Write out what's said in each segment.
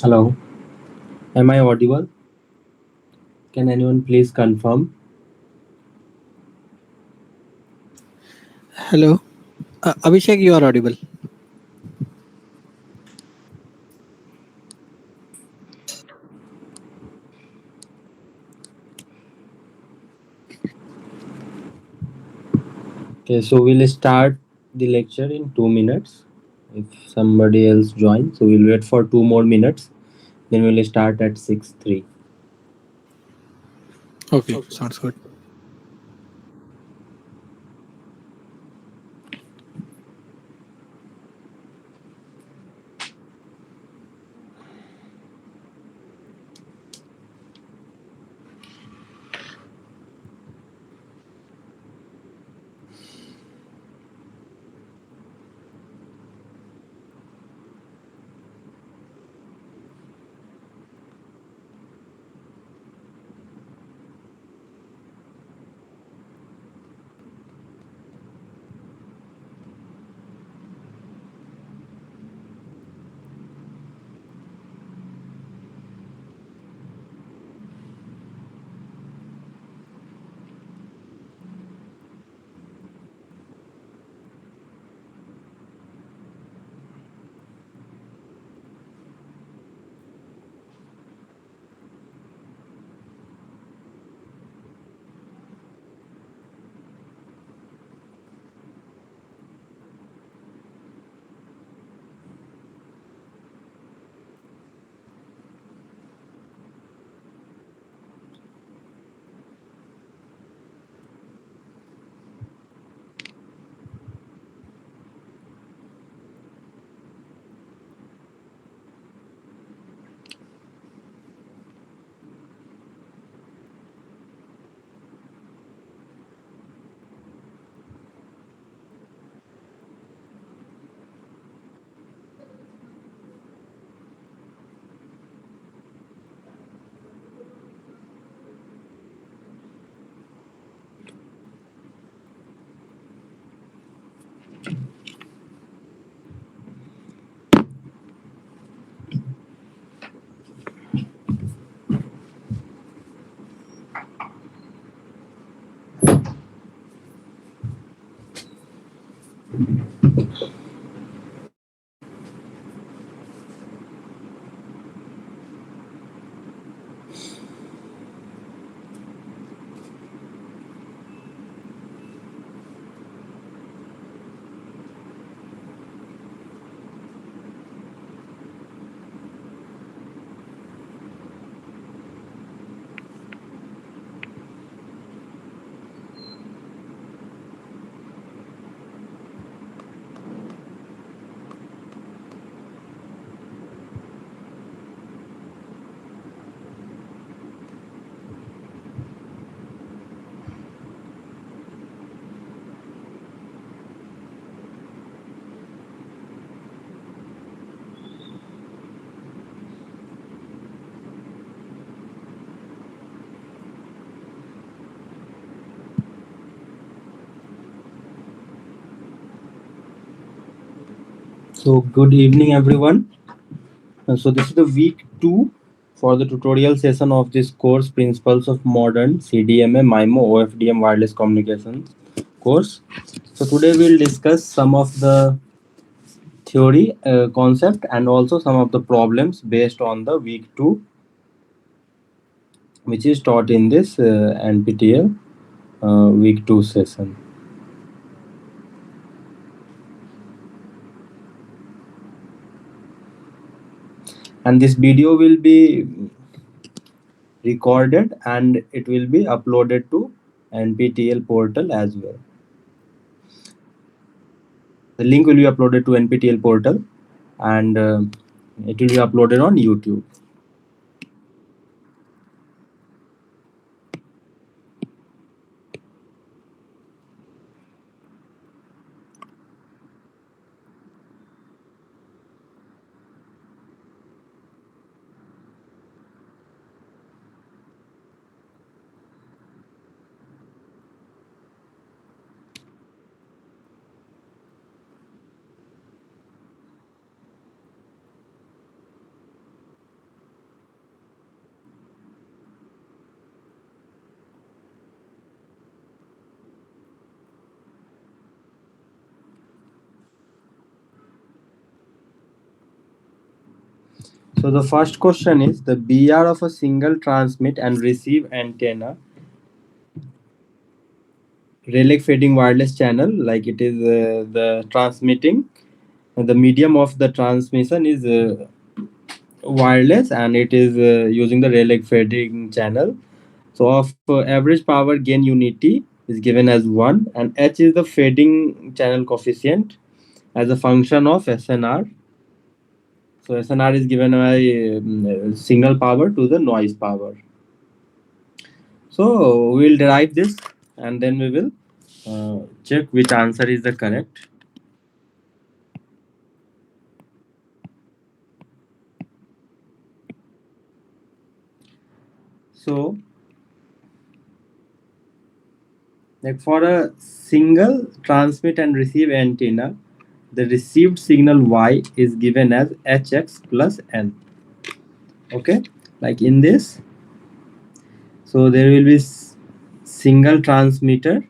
Hello, am I audible? Can anyone please confirm? Hello. Abhishek, you are audible. Okay, so we'll start the lecture in 2 minutes. If somebody else joins, so we'll wait for 2 more minutes. Then we'll start at 6:03. Okay, sounds good. So good evening, everyone. So this is the week 2 for the tutorial session of this course, Principles of Modern CDMA, MIMO, OFDM Wireless Communications course. So today we'll discuss some of the theory concept and also some of the problems based on the week 2, which is taught in this NPTEL week 2 session. And this video will be recorded and it will be uploaded to NPTEL portal as well. The link will be uploaded to NPTEL portal and it will be uploaded on YouTube. So the first question is the BR of a single transmit and receive antenna relay fading wireless channel, like it is the transmitting, the medium of the transmission is wireless and it is using the relay fading channel. So of average power gain unity is given as 1 and H is the fading channel coefficient as a function of SNR. So SNR is given by signal power to the noise power. So we will derive this and then we will check which answer is the correct. So like for a single transmit and receive antenna, the received signal Y is given as Hx plus N. Okay, like in this, so there will be single transmitter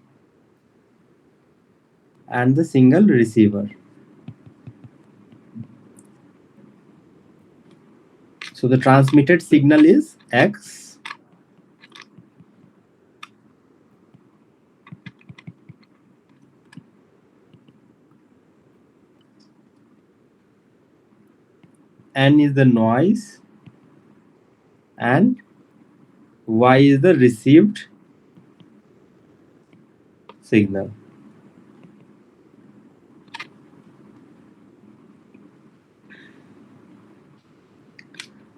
and the single receiver. So the transmitted signal is X N is the noise and Y is the received signal.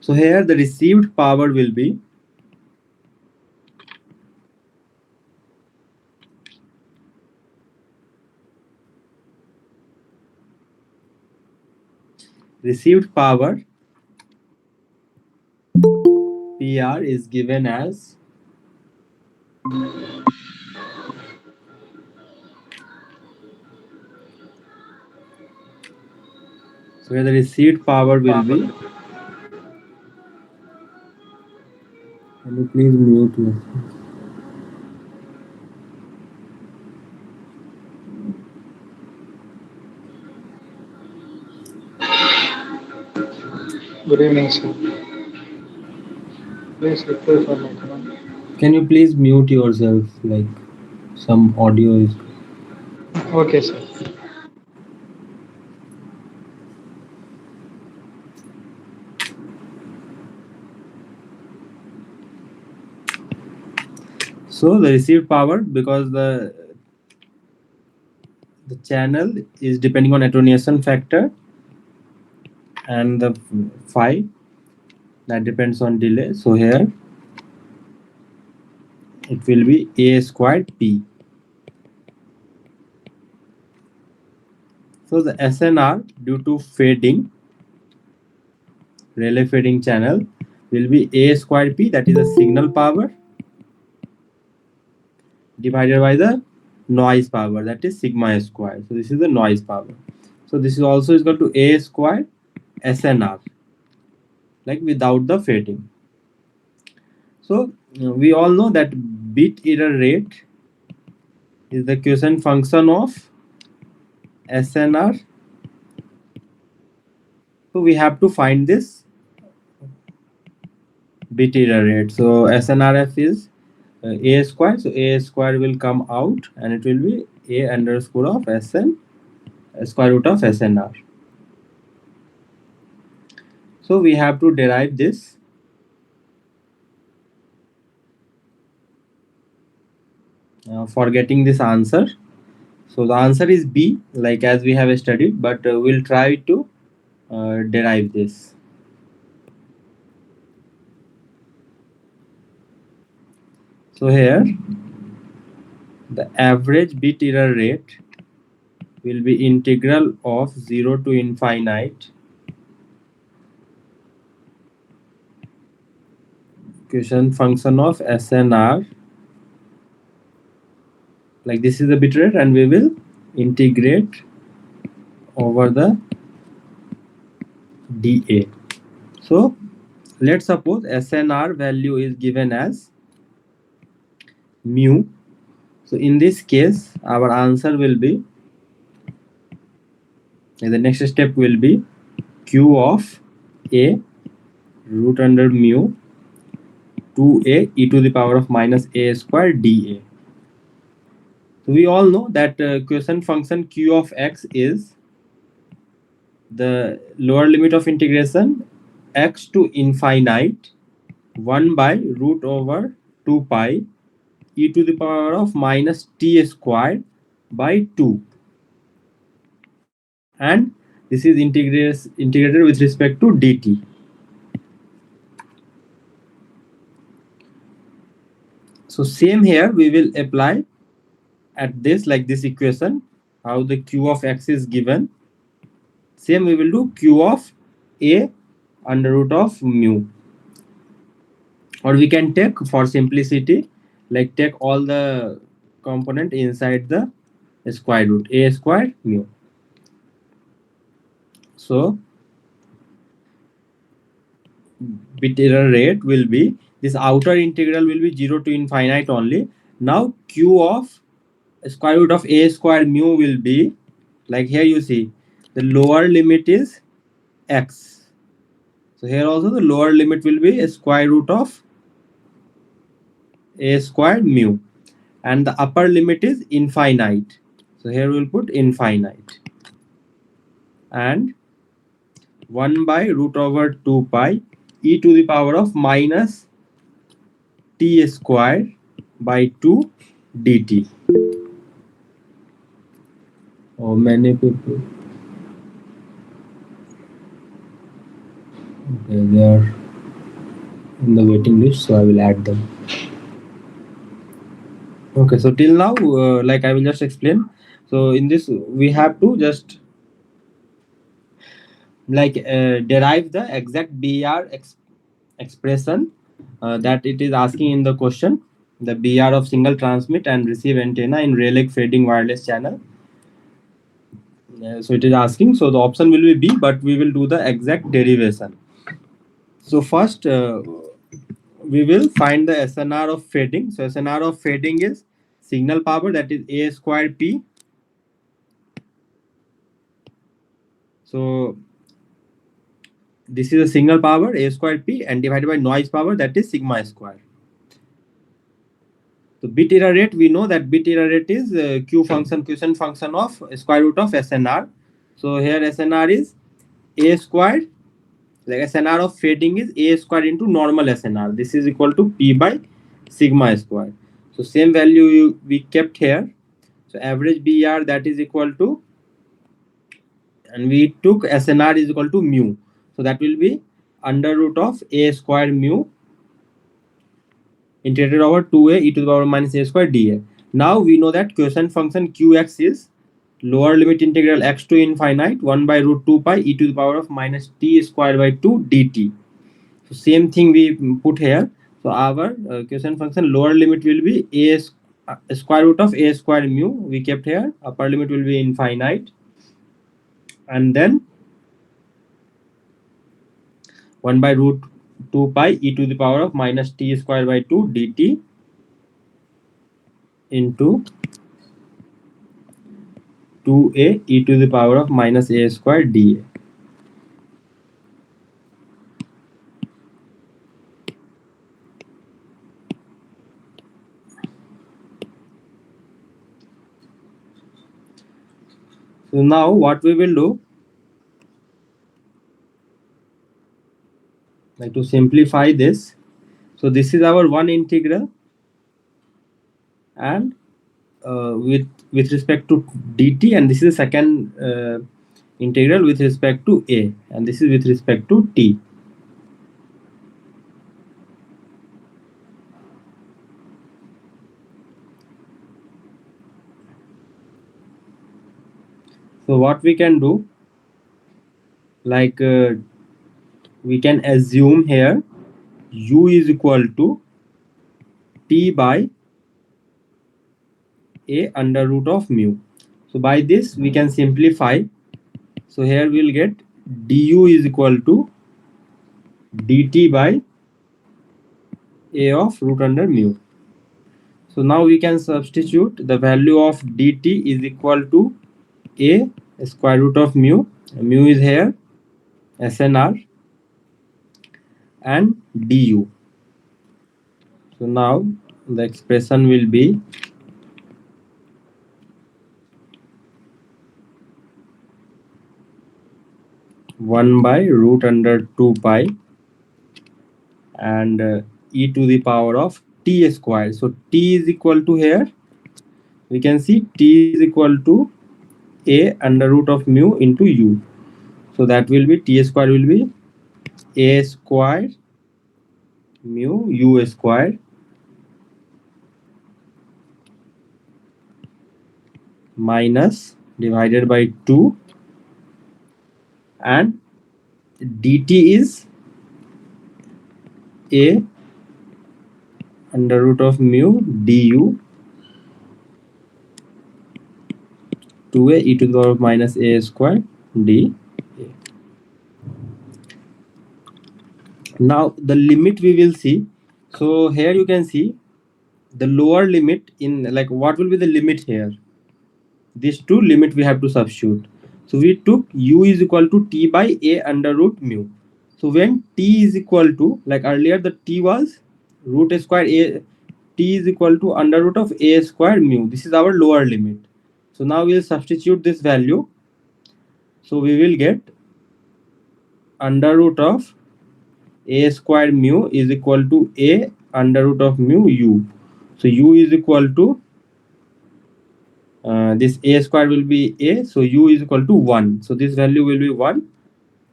So here the received power will be received power PR is given as so here the received power will be. Can you please mute yourself? Good evening, sir. Please request for my command. Can you please mute yourself? Like some audio is. Okay, sir. So the received power, because the channel is depending on attenuation factor and the phi that depends on delay. So here it will be A squared P. So the SNR due to fading, relay fading channel, will be A squared P, that is the signal power, divided by the noise power, that is sigma square. So this is the noise power. So this is also equal to A squared SNR, like without the fading. So we all know that bit error rate is the quiescent function of SNR. So we have to find this bit error rate. So SNRF is A square. So A square will come out and it will be A underscore of SN square root of SNR. So we have to derive this. for getting this answer. So the answer is B, like as we have studied, but we'll try to derive this. So here the average bit error rate will be integral of 0 to infinite quotient function of SNR, like this is the bit rate, and we will integrate over the dA. So let's suppose SNR value is given as mu. So in this case our answer will be, the next step will be q of a root under mu 2a e to the power of minus a square dA. So we all know that quotient function q of x is the lower limit of integration x to infinite 1 by root over 2 pi e to the power of minus t square by 2, and this is integrated with respect to dt. So same here we will apply at this, like this equation, how the q of x is given, same we will do q of a under root of mu, or we can take for simplicity, like take all the component inside the square root a square mu. So bit error rate will be, this outer integral will be 0 to infinite only. Now q of square root of a square mu will be, like here you see the lower limit is x, so here also the lower limit will be a square root of a square mu, and the upper limit is infinite, so here we'll put infinite, and 1 by root over 2 pi e to the power of minus t square by 2 dt. Oh, many people. Okay, they are in the waiting list, so I will add them. Okay, so till now, like I will just explain. So in this, we have to just like derive the exact BR expression that it is asking in the question, the BR of single transmit and receive antenna in relay fading wireless channel. So it is asking, so the option will be B, but we will do the exact derivation. So first we will find the SNR of fading. So SNR of fading is signal power, that is a square p. So this is a signal power a square p, and divided by noise power, that is sigma square. So bit error rate, we know that bit error rate is quotient function of square root of SNR. So here SNR is a square, like SNR of fading is a square into normal SNR. This is equal to p by sigma square. So same value we kept here. So average BR, that is equal to, and we took SNR is equal to mu. So that will be under root of a square mu integrated over 2a e to the power minus a square dA. Now we know that quotient function qx is lower limit integral x to infinite 1 by root 2 pi e to the power of minus t square by 2 dt. So same thing we put here. So our quotient function lower limit will be a square root of a square mu, we kept here. Upper limit will be infinite, and then 1 by root 2 pi e to the power of minus t square by 2 dt into 2a e to the power of minus a square dA. So now what we will do, like to simplify this, so this is our one integral, and with respect to dt, and this is the second integral with respect to a, and this is with respect to t. So what we can do, like we can assume here u is equal to t by a under root of mu. So by this we can simplify. So here we'll get du is equal to dt by a of root under mu. So now we can substitute the value of dt is equal to a square root of mu. Mu is here SNR and du. So now the expression will be one by root under 2 pi and e to the power of t square. So t is equal to, here we can see t is equal to a under root of mu into u. So that will be t square will be a square mu u square minus divided by 2, and dt is a under root of mu du 2a e to the power of minus a square d. Now the limit we will see. So here you can see the lower limit in, like, what will be the limit here? These two limit we have to substitute. So we took u is equal to t by a under root mu. So when t is equal to, like earlier the t was root square a, t is equal to under root of a square mu. This is our lower limit. So now we'll substitute this value. So we will get under root of a square mu is equal to a under root of mu u. So u is equal to this a square will be a, so u is equal to 1. So this value will be 1,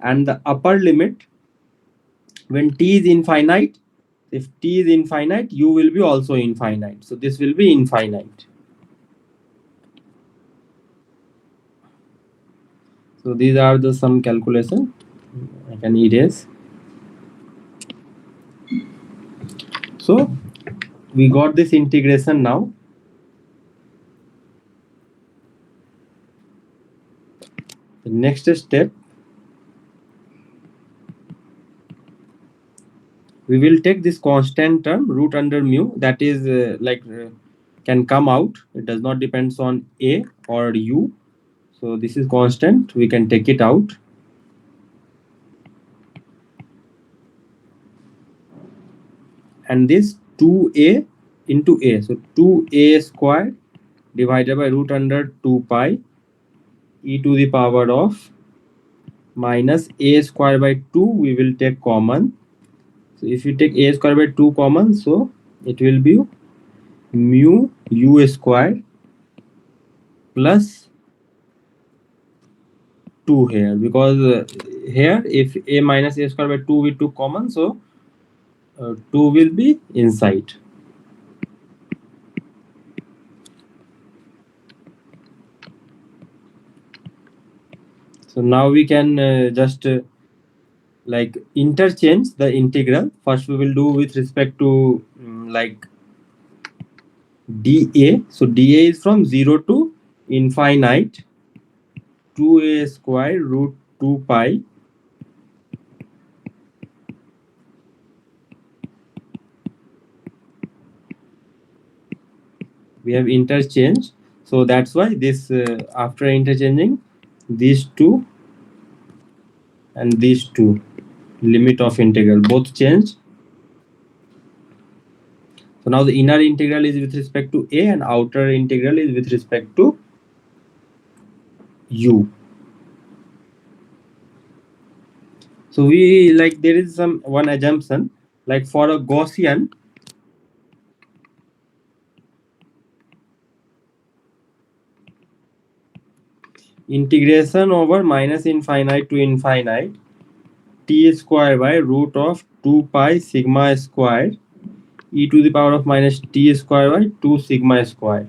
and the upper limit when t is infinite, if t is infinite, u will be also infinite. So this will be infinite. So these are the some calculation I can erase. So we got this integration now. The next step, we will take this constant term root under mu, that is can come out. It does not depends on a or u. So this is constant, we can take it out. And this 2a into a, so 2a square divided by root under 2 pi e to the power of minus a square by 2, we will take common. So if you take a square by 2 common, so it will be mu u square plus 2 here, because here if a minus a square by 2 we took common, so 2 will be inside. So now we can just like interchange the integral. First we will do with respect to like dA. So dA is from 0 to infinite 2a square root 2 pi we have interchanged. So that's why this after interchanging these two and these two, limit of integral both changed. So now the inner integral is with respect to a and outer integral is with respect to u. So we, like, there is some one assumption, like for a Gaussian, integration over minus infinite to infinite t square by root of 2 pi sigma square e to the power of minus t square by 2 sigma square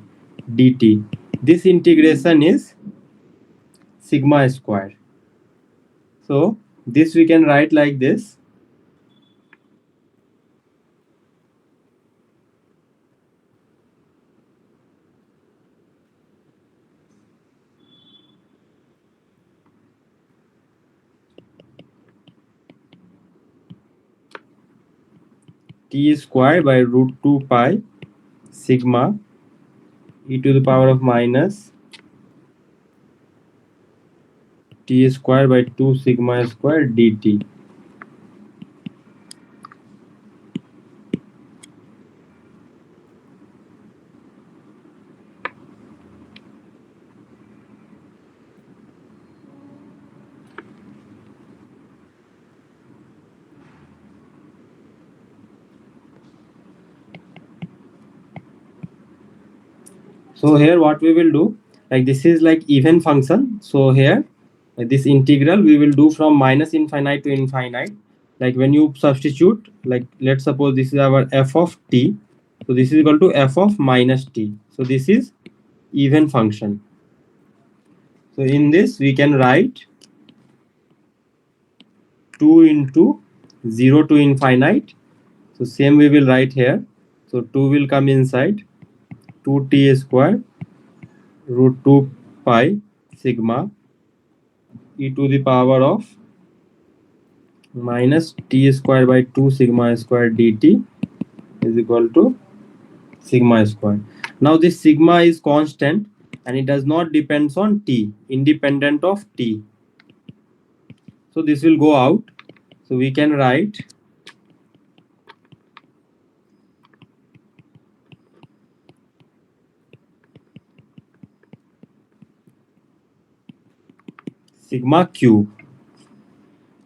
dt. This integration is sigma square. So this we can write like this. T square by root 2 pi sigma e to the power of minus t square by 2 sigma square dt. So here what we will do, like this is like even function. So here this integral we will do from minus infinite to infinite. Like when you substitute, like let's suppose this is our f of t. So this is equal to f of minus t. So this is even function. So in this we can write 2 into 0 to infinite. So same we will write here. So 2 will come inside 2t square root 2 pi sigma e to the power of minus t square by 2 sigma square dt is equal to sigma square. Now this sigma is constant and it does not depends on t, independent of t. So this will go out. So we can write sigma cube.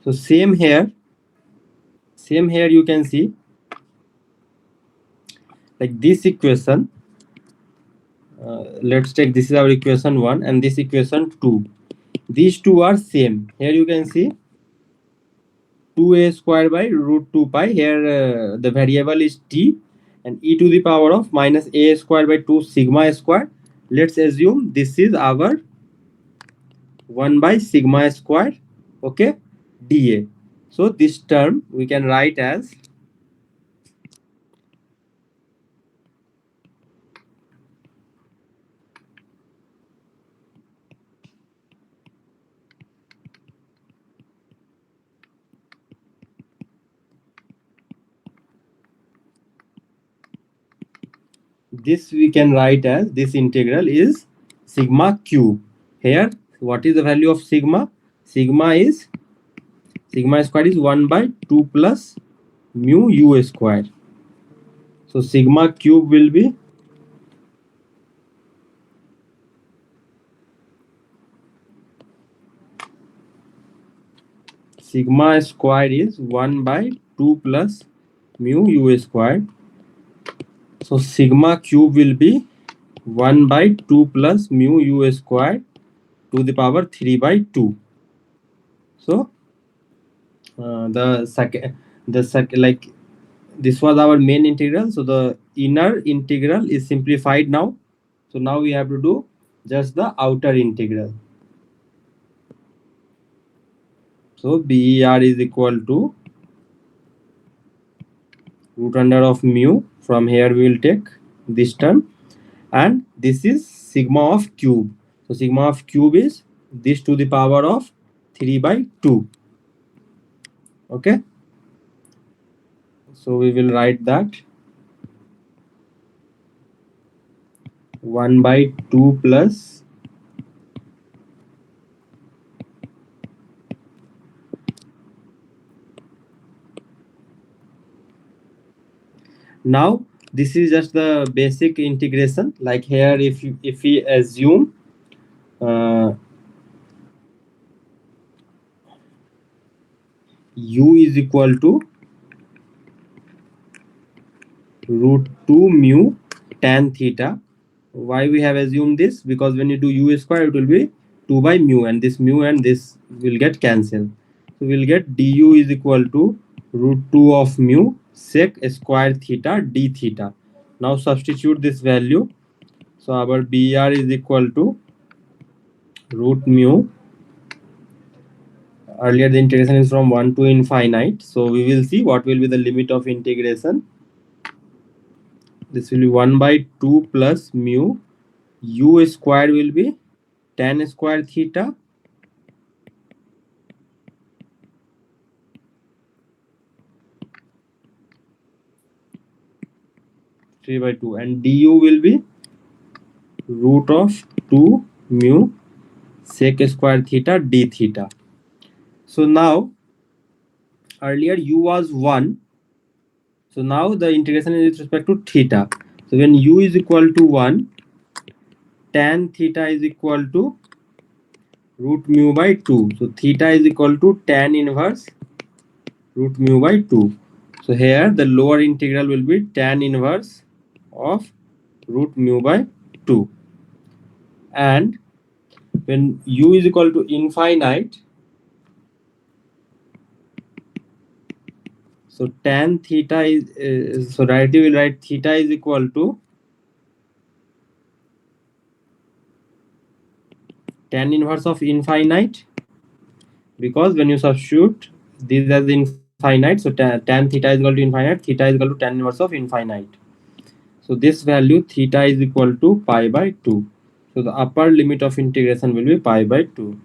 So same here you can see like this equation. Let's take this is our equation 1 and this equation 2. These two are same. Here you can see 2a square by root 2 pi. Here the variable is t and e to the power of minus a square by 2 sigma square. Let's assume this is our 1 by sigma square, okay, dA. So this term we can write as this integral is sigma cube. Here what is the value of sigma? Sigma square is 1 by 2 plus mu u square. So sigma cube will be sigma square is 1 by 2 plus mu u square. So sigma cube will be 1 by 2 plus mu u square to the power 3 by 2. So the second like this was our main integral. So the inner integral is simplified now. So now we have to do just the outer integral. So BER is equal to root under of mu. From here we will take this term and this is sigma of cube. So sigma of cube is this to the power of 3 by 2. Okay. So we will write that 1 by 2 plus now this is just the basic integration. Like here if we assume u is equal to root 2 mu tan theta. Why we have assumed this? Because when you do u square it will be 2 by mu, and this will get cancelled. So we'll get du is equal to root 2 of mu sec square theta d theta. Now substitute this value. So our BR is equal to root mu. Earlier the integration is from 1 to infinite. So we will see what will be the limit of integration. This will be 1 by 2 plus mu. U square will be tan square theta 3 by 2, and du will be root of 2 mu sec square theta d theta. So now earlier u was 1, so now the integration is with respect to theta. So when u is equal to 1, tan theta is equal to root mu by 2. So theta is equal to tan inverse root mu by 2. So here the lower integral will be tan inverse of root mu by 2. And when u is equal to infinite, so tan theta is so directly we'll write theta is equal to tan inverse of infinite, because when you substitute this as infinite, so tan theta is equal to infinite, theta is equal to tan inverse of infinite. So this value theta is equal to pi by 2. So the upper limit of integration will be pi by 2.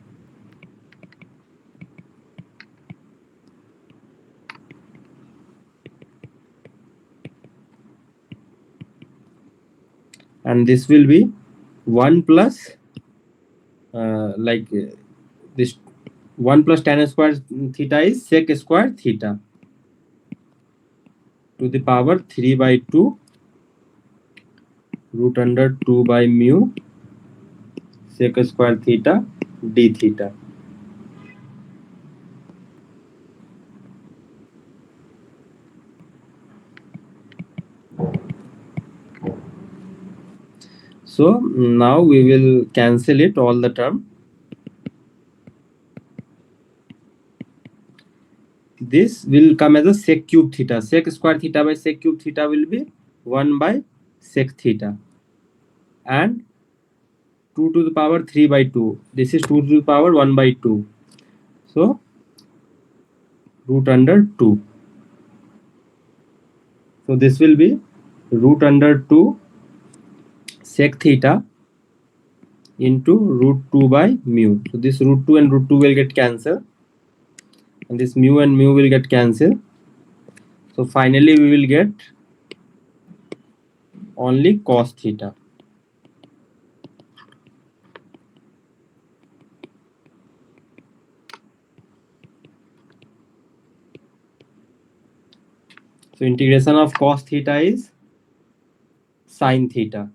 And this will be 1 plus this 1 plus tan square theta is sec square theta to the power 3 by 2 root under 2 by mu sec square theta d theta. So now we will cancel it all the term. This will come as a sec cube theta. Sec square theta by sec cube theta will be 1 by sec theta, and 2 to the power 3 by 2. This is 2 to the power 1 by 2. So root under 2. So this will be root under 2 sec theta into root 2 by mu. So this root 2 and root 2 will get cancelled, and this mu and mu will get cancelled. So finally we will get only cos theta. So integration of cos theta is sin theta.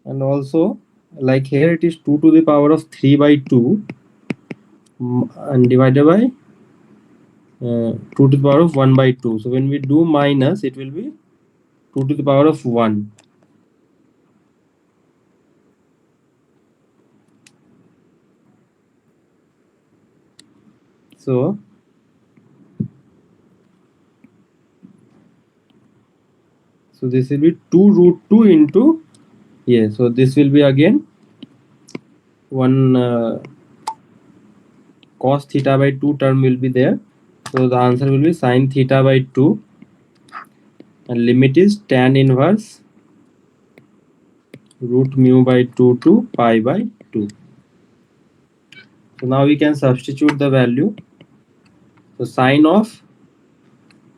And also, like here it is 2 to the power of 3 by 2 and divided by 2 to the power of 1 by 2. So when we do minus, it will be 2 to the power of 1. So this will be 2 root 2 into, yeah, so this will be again 1 cos theta by 2 term will be there. So the answer will be sin theta by 2, and limit is tan inverse root mu by 2 to pi by 2. So now we can substitute the value. So sine of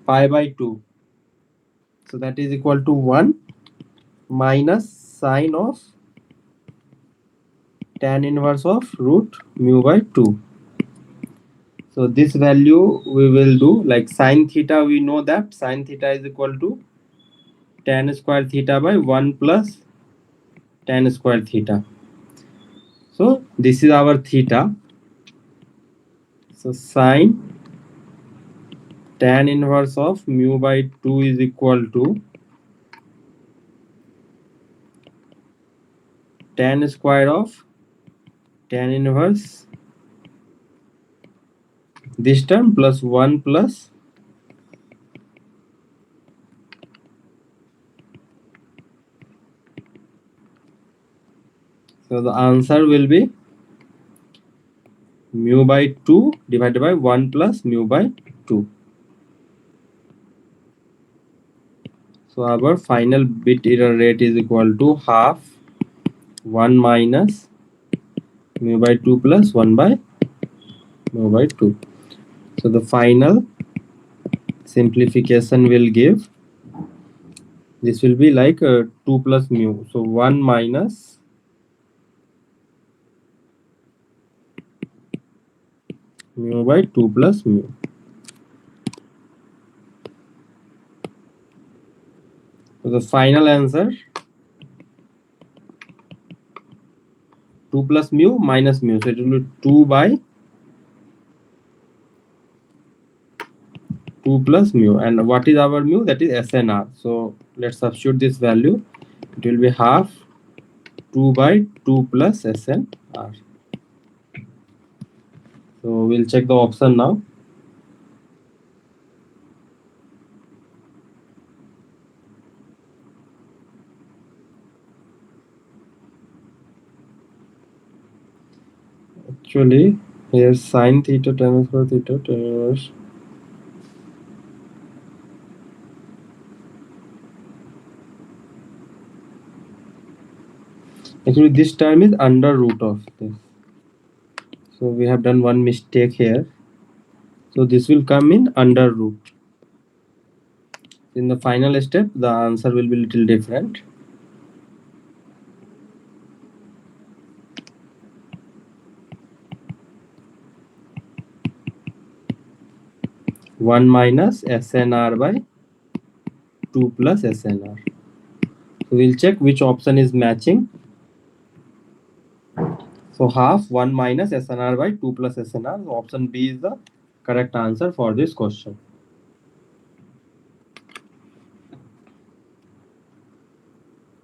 pi by 2, so that is equal to 1 minus sine of tan inverse of root mu by 2. So this value we will do like sine theta, we know that sine theta is equal to tan square theta by 1 plus tan square theta. So this is our theta. So sine tan inverse of mu by 2 is equal to tan square of tan inverse this term plus 1 plus so the answer will be mu by 2 divided by 1 plus mu by 2. So our final bit error rate is equal to half 1 minus mu by 2 plus 1 by mu by 2. So the final simplification will give this will be like 2 plus mu. So 1 minus mu by 2 plus mu. So the final answer 2 plus mu minus mu. So it will be 2 by 2 plus mu. And what is our mu? That is SNR. So let's substitute this value. It will be half 2 by 2 plus SNR. So we'll check the option now. Actually, here sine theta tan square theta tan inverse. Actually, this term is under root of this. So we have done one mistake here. So this will come in under root. In the final step, the answer will be little different. One minus SNR by 2 plus SNR. So we'll check which option is matching. So half 1 minus SNR by 2 plus SNR. So option B is the correct answer for this question.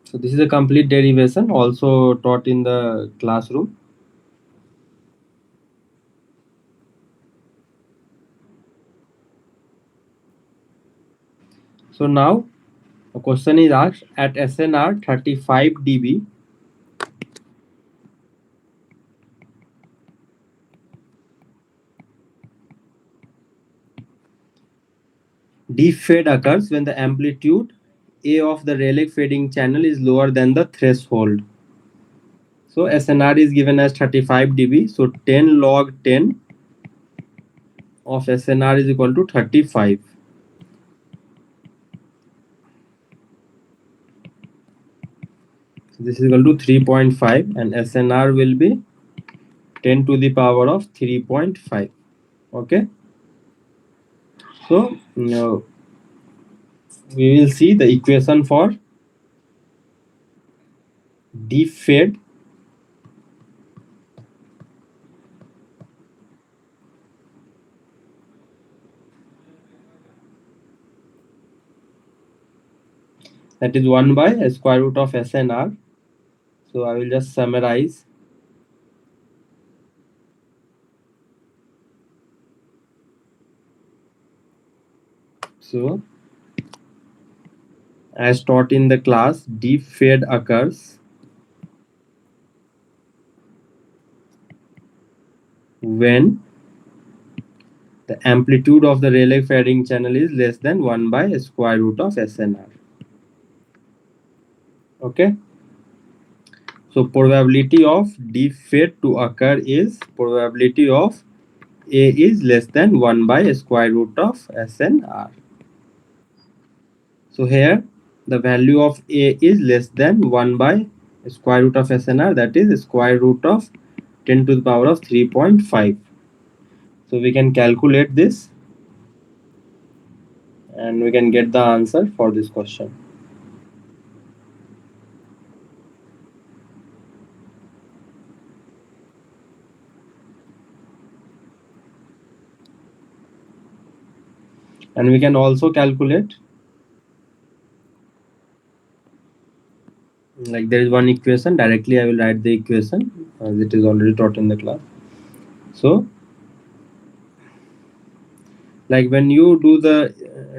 So this is a complete derivation also taught in the classroom. So now a question is asked at SNR 35 dB. Deep fade occurs when the amplitude A of the Rayleigh fading channel is lower than the threshold. So SNR is given as 35 dB. So 10 log 10 of SNR is equal to 35. So this is equal to 3.5 and SNR will be 10 to the power of 3.5. Okay. So now we will see the equation for deep fade. That is 1 by a square root of SNR. So I will just summarize. So as taught in the class, deep fade occurs when the amplitude of the Rayleigh fading channel is less than 1 by a square root of SNR. Okay. So probability of deep fade to occur is probability of A is less than 1 by a square root of SNR. So here the value of A is less than 1 by square root of SNR, that is square root of 10 to the power of 3.5. So we can calculate this and we can get the answer for this question. And we can also calculate like there is one equation. Directly I will write the equation as it is already taught in the class. So like when you do the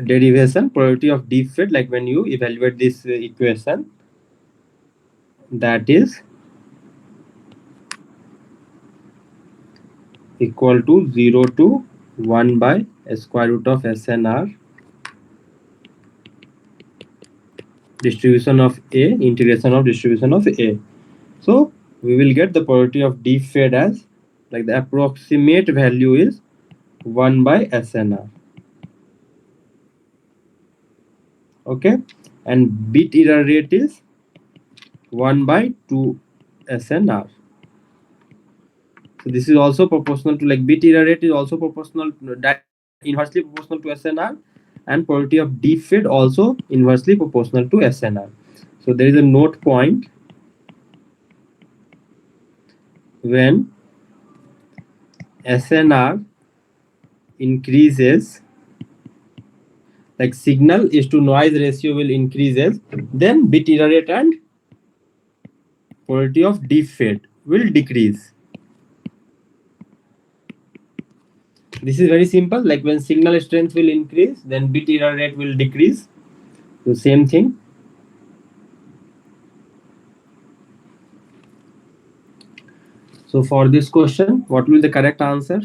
derivation, probability of defeat, like when you evaluate this equation, that is equal to 0 to 1 by square root of SNR distribution of A, integration of distribution of A. So we will get the probability of defeat as, like the approximate value is 1 by SNR. Okay, and bit error rate is 1 by 2 SNR. So this is also proportional to, like bit error rate is also proportional, inversely proportional to SNR, and probability of defeat also inversely proportional to SNR. So there is a note point: when SNR increases, like signal is to noise ratio will increases, then bit error rate and probability of defeat will decrease. This is very simple. Like when signal strength will increase, then bit error rate will decrease. So same thing. So for this question, what will be the correct answer?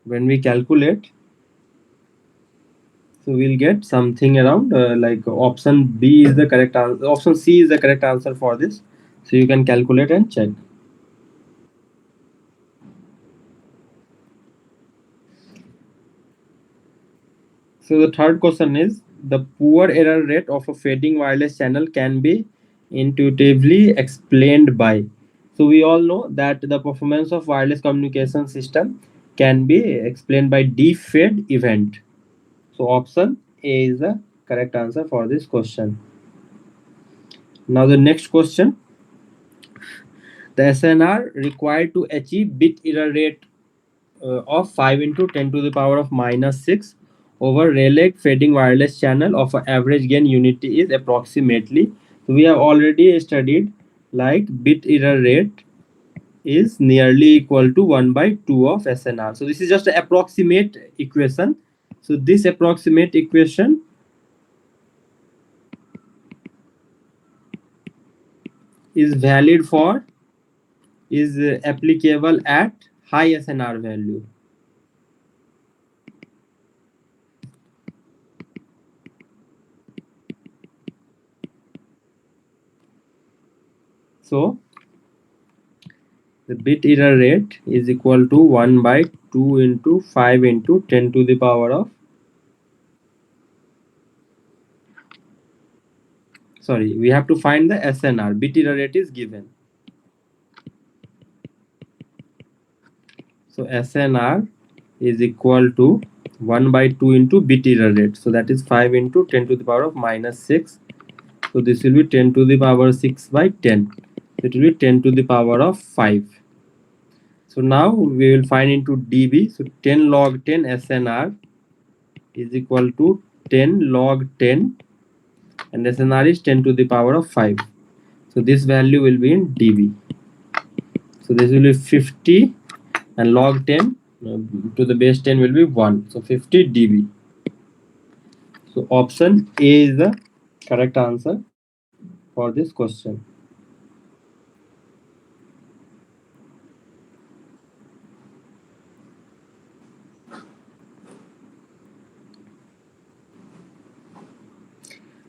When we calculate, so we'll get something around like option B is the correct answer. Option C is the correct answer for this. So you can calculate and check. So the third question is, the poor error rate of a fading wireless channel can be intuitively explained by. So we all know that the performance of wireless communication system can be explained by defade event. So option A is the correct answer for this question. Now the next question. The SNR required to achieve bit error rate of 5 into 10 to the power of minus 6 over Rayleigh fading wireless channel of average gain unity is approximately. So we have already studied like bit error rate is nearly equal to 1 by 2 of SNR. So this is just an approximate equation. So this approximate equation is valid for, is applicable at high SNR value. So the bit error rate is equal to 1 by 2 into 5 into 10 to the power of, sorry, we have to find the SNR. Bit error rate is given. So SNR is equal to 1 by 2 into bit error rate. So that is 5 into 10 to the power of minus 6. So this will be 10 to the power 6 by 10. It will be 10 to the power of 5. So now we will find into dB. So 10 log 10 SNR is equal to 10 log 10, and SNR is 10 to the power of 5. So this value will be in dB. So this will be 50, and log 10 to the base 10 will be 1. So 50 dB. So option A is the correct answer for this question.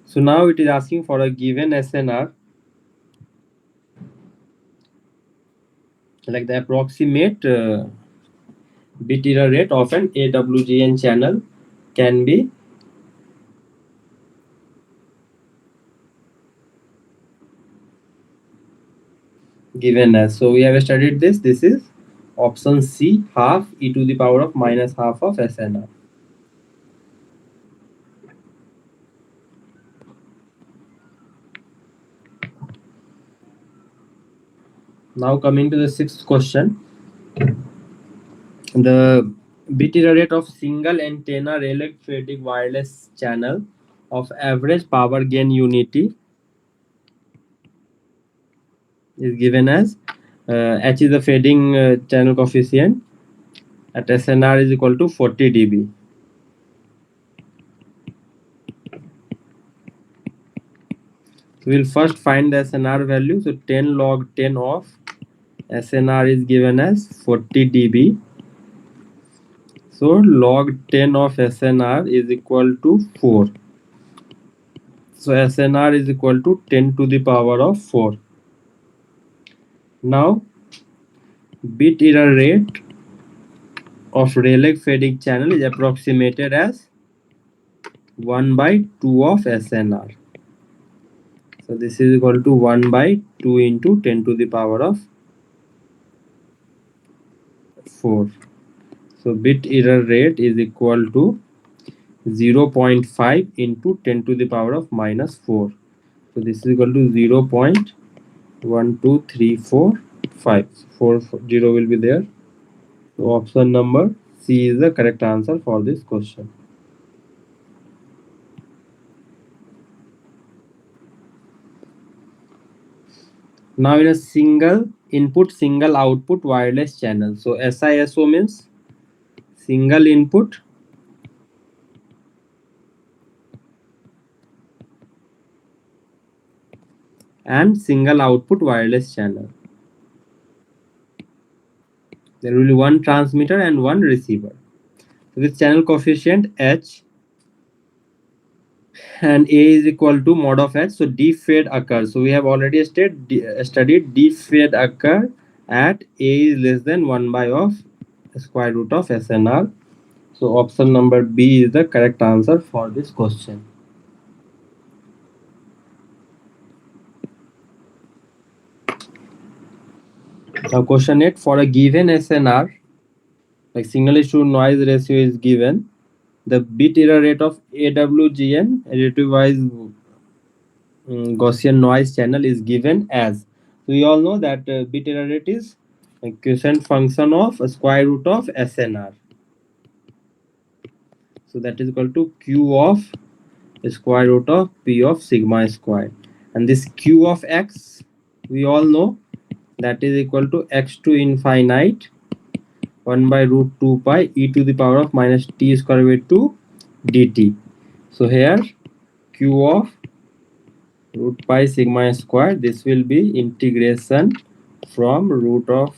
So now it is asking for a given SNR, like the approximate bit error rate of an AWGN channel can be given as. So we have studied this. This is option C, half e to the power of minus half of SNR. Now coming to the sixth question. The bit error rate of single antenna Rayleigh fading wireless channel of average power gain unity is given as H is the fading channel coefficient at SNR is equal to 40 dB. So we'll first find the SNR value. So 10 log 10 of SNR is given as 40 dB. So log 10 of SNR is equal to 4. So SNR is equal to 10 to the power of 4. Now bit error rate of Rayleigh fading channel is approximated as 1 by 2 of SNR. So this is equal to 1 by 2 into 10 to the power of 4. So bit error rate is equal to 0.5 into 10 to the power of minus 4. So this is equal to 0.12345. 0 will be there. So option number C is the correct answer for this question. Now in a single input, single output wireless channel. So SISO means single input and single output wireless channel. There will be one transmitter and one receiver. So with channel coefficient H and A is equal to mod of H, so deep fade occurs. So we have already studied deep fade occur at A is less than 1 by of square root of SNR. So option number B is the correct answer for this question. Now question 8, for a given SNR, like signal to noise ratio is given, the bit error rate of AWGN relative wise Gaussian noise channel is given as. So we all know that bit error rate is a quiescent function of a square root of SNR. So that is equal to Q of square root of P of sigma square. And this Q of X, we all know that is equal to X to infinite 1 by root 2 pi e to the power of minus t square by 2 dt. So here Q of root pi sigma square, this will be integration from root of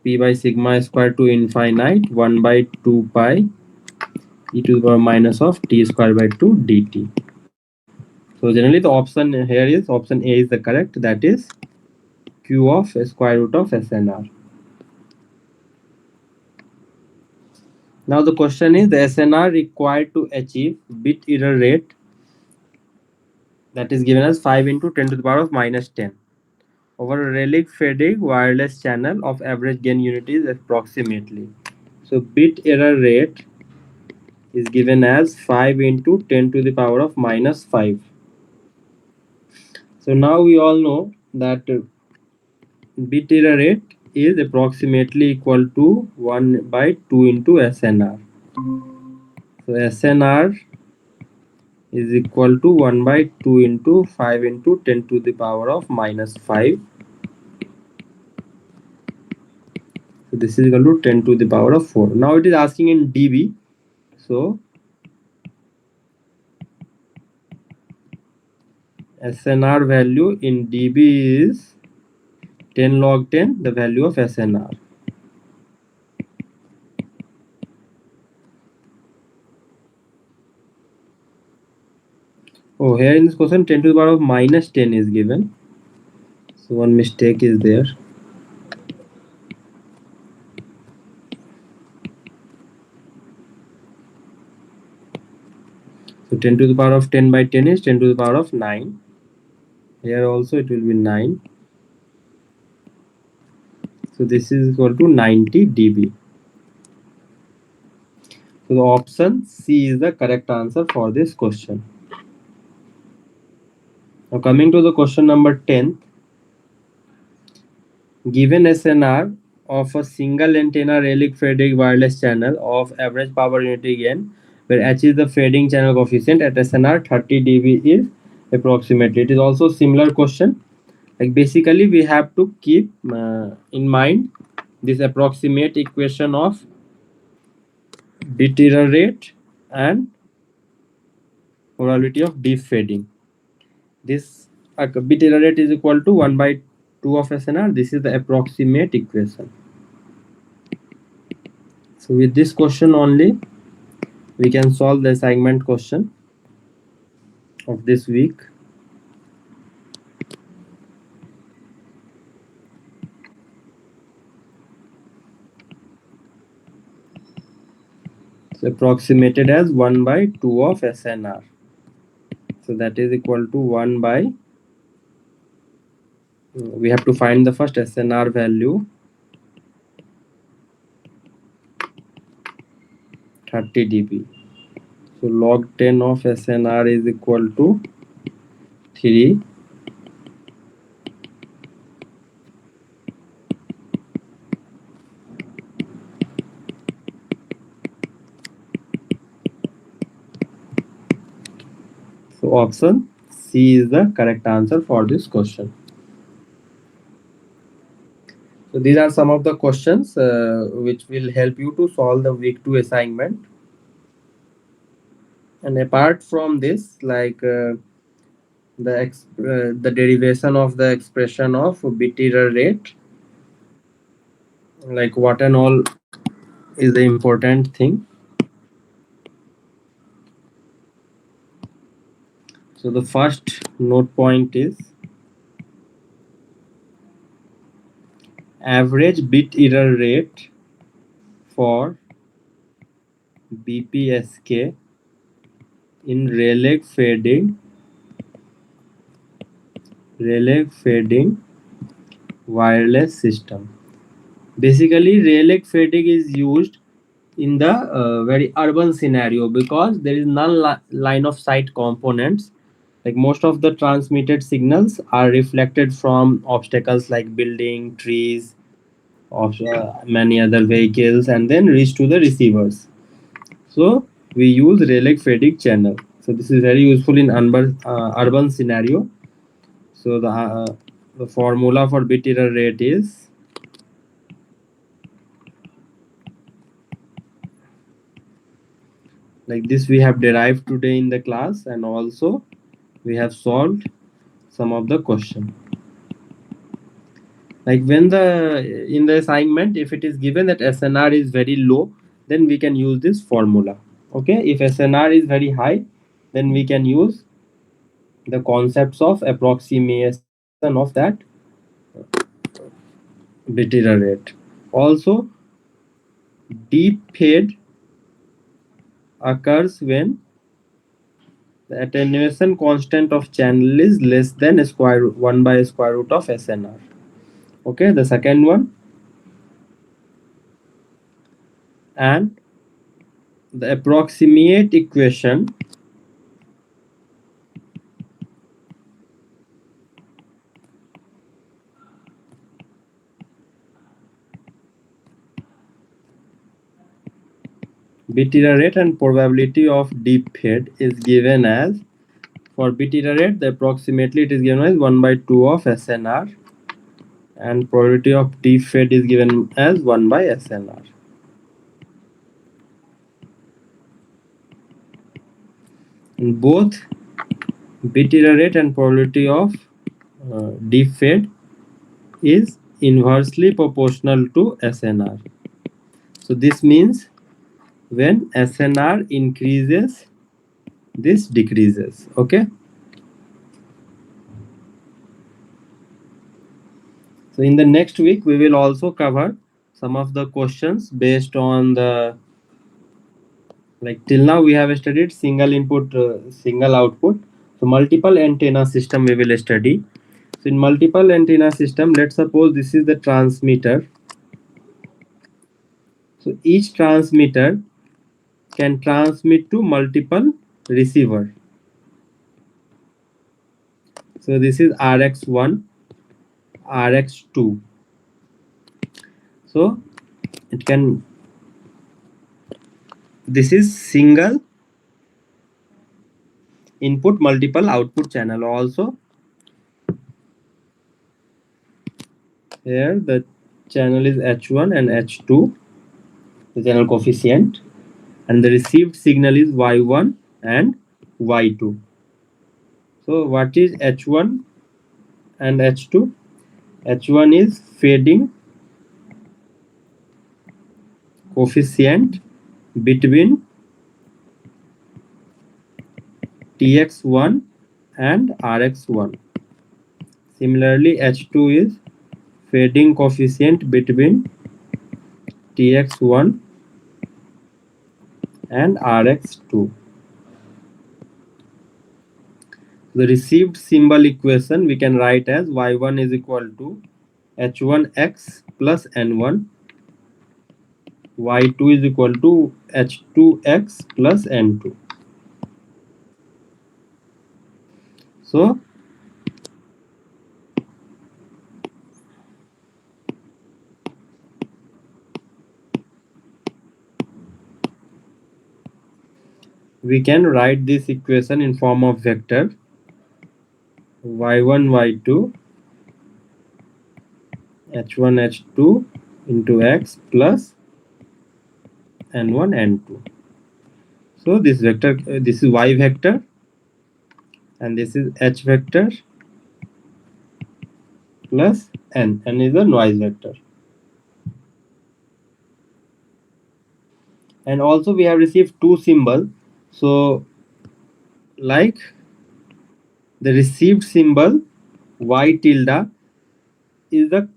p by sigma square to infinite 1 by 2 pi e to the power minus of t square by 2 dt. So generally the option here is option A is the correct, that is Q of square root of SNR. Now the question is the SNR required to achieve bit error rate, that is given as 5 into 10 to the power of minus 10 over a Rayleigh fading wireless channel of average gain unities approximately. So bit error rate is given as 5 into 10 to the power of minus 5. So now we all know that bit error rate is approximately equal to 1 by 2 into SNR. So SNR is equal to 1 by 2 into 5 into 10 to the power of minus 5. So this is equal to 10 to the power of 4. Now it is asking in dB. So SNR value in dB is 10 log 10, the value of SNR. Oh, here in this question 10 to the power of minus 10 is given. So one mistake is there. So 10 to the power of 10 by 10 is 10 to the power of 9. Here also it will be 9. So this is equal to 90 dB. So the option C is the correct answer for this question. Now coming to the question number 10. Given SNR of a single antenna Rayleigh fading wireless channel of average power unity gain, where H is the fading channel coefficient at SNR 30 dB is approximately. It is also similar question. Like basically we have to keep in mind this approximate equation of bit error rate and probability of deep fading. This bit error rate is equal to 1 by 2 of SNR. This is the approximate equation. So with this question only, we can solve the assignment question of this week. So approximated as 1 by 2 of SNR. So that is equal to 1 by, we have to find the first SNR value, 30 dB. So log 10 of SNR is equal to 3. So option C is the correct answer for this question. So these are some of the questions which will help you to solve the week 2 assignment. And apart from this, like the derivation of the expression of bit error rate, like what and all is the important thing. So the first note point is average bit error rate for BPSK in Rayleigh fading wireless system. Basically, Rayleigh fading is used in the very urban scenario because there is none line of sight components. Like most of the transmitted signals are reflected from obstacles like building, trees, of many other vehicles, and then reach to the receivers. So we use Rayleigh fading channel. So this is very useful in urban scenario. So the formula for bit error rate is like this. We have derived today in the class, and also we have solved some of the question. Like when in the assignment, if it is given that SNR is very low, then we can use this formula. Okay, if SNR is very high, then we can use the concepts of approximation of that bit error rate. Also, deep fade occurs when the attenuation constant of channel is less than square root 1 by square root of SNR. Okay, the second one, and the approximate equation bit error rate and probability of deep fade is given as, for bit error rate, the approximately it is given as 1 by 2 of SNR, and probability of deep fade is given as 1 by SNR. In both bit error rate and probability of deep fade is inversely proportional to SNR. So this means when SNR increases, this decreases. Okay. So in the next week, we will also cover some of the questions based on the, like till now we have studied single input, single output. So multiple antenna system we will study. So in multiple antenna system, let's suppose this is the transmitter. So each transmitter can transmit to multiple receiver. So this is RX1, RX2. So it can, this is single input multiple output channel. Also here the channel is H1 and H2, the channel coefficient, and the received signal is Y1 and Y2. So what is H1 and H2? H1 is fading coefficient between Tx1 and Rx1. Similarly, H2 is fading coefficient between Tx1 and Rx2. The received symbol equation we can write as Y1 is equal to H1x plus N1, Y2 is equal to H2x plus N2. So we can write this equation in form of vector y1 y2 h1 h2 into x plus n1 n2. So this vector, this is y vector, and this is h vector plus n. N is a noise vector. And also we have received two symbols. So like the received symbol y tilde is the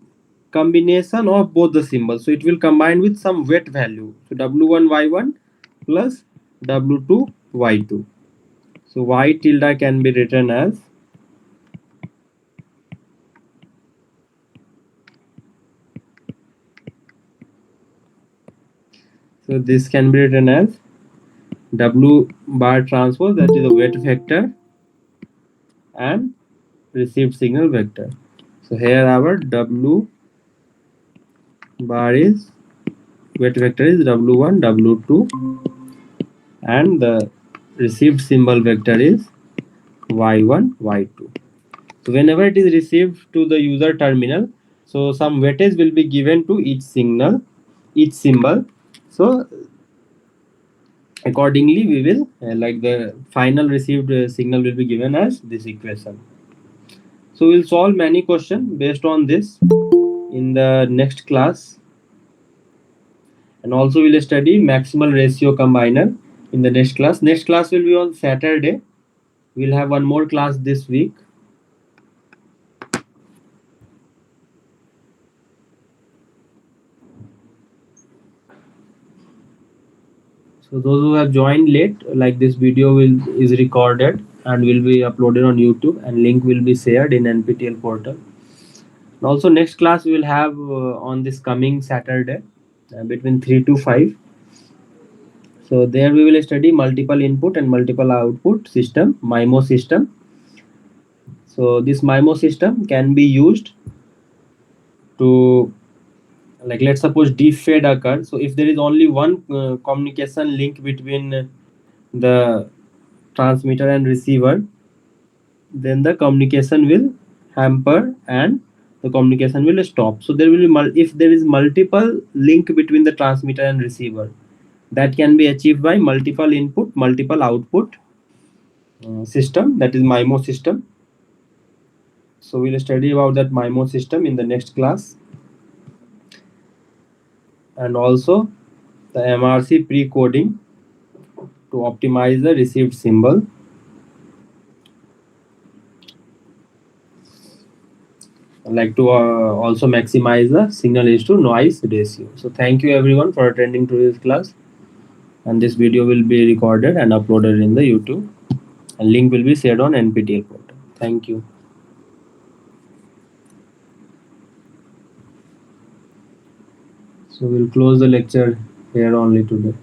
combination of both the symbols, so it will combine with some weight value. So w1 y1 plus w2 y2. So y tilde can be written as this can be written as w bar transpose, that is a weight vector, and received signal vector. So here our w bar is weight vector is w1 w2, and the received symbol vector is y1 y2. So whenever it is received to the user terminal, so some weightage will be given to each signal, each symbol. So accordingly we will like the final received signal will be given as this equation. So we'll solve many questions based on this in the next class, and also we'll study maximal ratio combiner in the next class. Next class will be on Saturday. We'll have one more class this week. So those who have joined late, like this video is recorded and will be uploaded on YouTube, and link will be shared in NPTEL portal. And also next class we will have on this coming Saturday between 3 to 5. So there we will study multiple input and multiple output system, MIMO system. So this MIMO system can be used to, like, let's suppose deep fade occurs. So if there is only one communication link between the transmitter and receiver, then the communication will hamper and the communication will stop. So there will be if there is multiple link between the transmitter and receiver, that can be achieved by multiple input multiple output system, that is MIMO system. So we'll study about that MIMO system in the next class, and also the MRC pre-coding to optimize the received symbol, like to also maximize the signal is to noise ratio. So thank you everyone for attending to this class, and this video will be recorded and uploaded in the YouTube, and link will be shared on NPTEL portal. Thank you. So we'll close the lecture here only today.